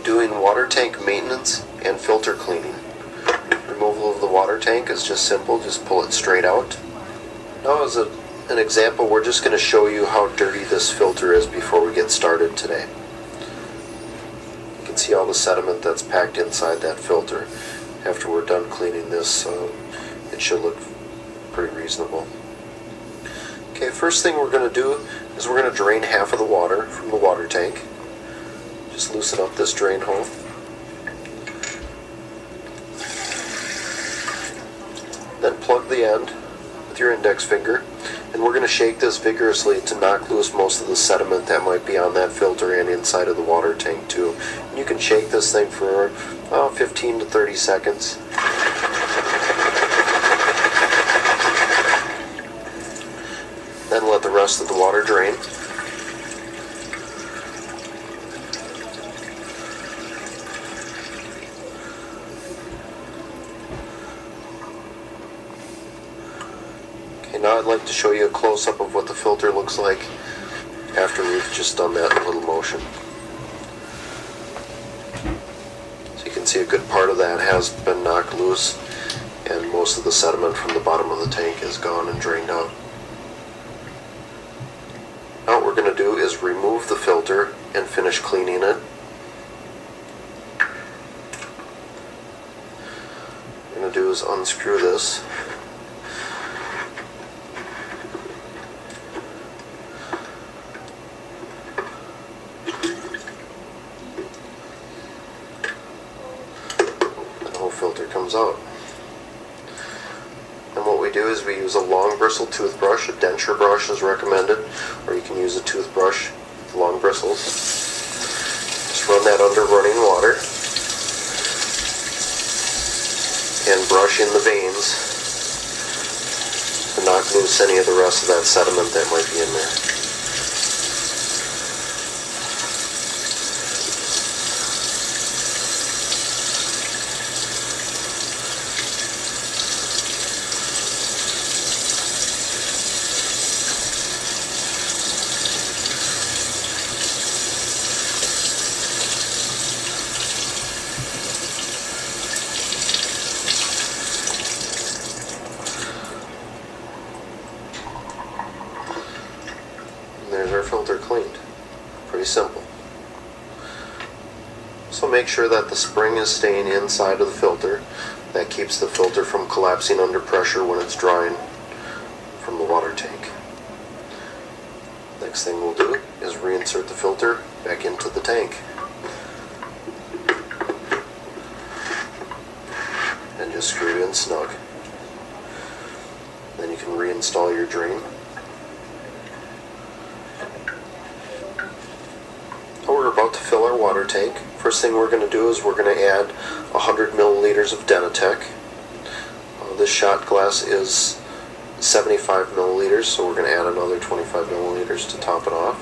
Doing water tank maintenance and filter cleaning. Removal of the water tank is just simple, just pull it straight out. Now as an example, we're just going to show you how dirty this filter is before we get started today. You can see all the sediment that's packed inside that filter. After we're done cleaning this, it should look pretty reasonable. Okay, first thing we're going to do is we're going to drain half of the water from the water tank. Just loosen up this drain hole. Then plug the end with your index finger, and we're going to shake this vigorously to knock loose most of the sediment that might be on that filter and inside of the water tank too. And you can shake this thing for 15 to 30 seconds. Then let the rest of the water drain. Okay, now I'd like to show you a close-up of what the filter looks like after we've just done that little motion. So you can see a good part of that has been knocked loose, and most of the sediment from the bottom of the tank is gone and drained out. Now what we're going to do is remove the filter and finish cleaning it. What we're going to do is unscrew this. Filter comes out. And what we do is we use a long bristle toothbrush. A denture brush is recommended, or you can use a toothbrush with long bristles. Just run that under running water and brush in the veins to knock loose any of the rest of that sediment that might be in there. There's our filter cleaned. Pretty simple. So make sure that the spring is staying inside of the filter. That keeps the filter from collapsing under pressure when it's drying from the water tank. Next thing we'll do is reinsert the filter back into the tank. And just screw it in snug. Then you can reinstall your drain. We're about to fill our water tank. First thing we're going to do is we're going to add 100 milliliters of Denatec. This shot glass is 75 milliliters, so we're going to add another 25 milliliters to top it off.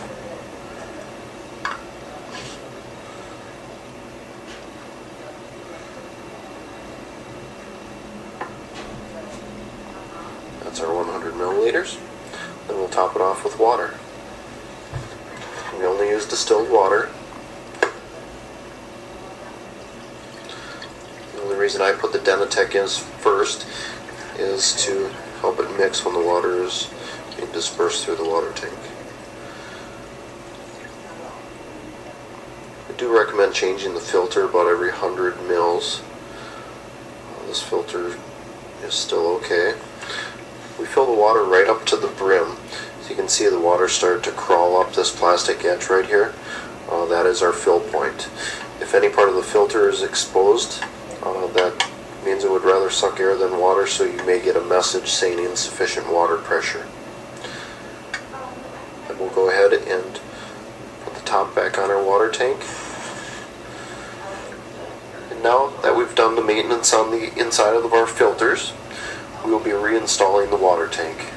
That's our 100 milliliters. Then we'll top it off with water. We only use distilled water. The only reason I put the Denatec in first is to help it mix when the water is being dispersed through the water tank. I do recommend changing the filter about every 100 mils. This filter is still okay. We fill the water right up to the brim. So you can see the water start to crawl up this plastic edge right here. That is our fill point. If any part of the filter is exposed, that means it would rather suck air than water, so you may get a message saying insufficient water pressure. Then we'll go ahead and put the top back on our water tank. And now that we've done the maintenance on the inside of our filters, we will be reinstalling the water tank.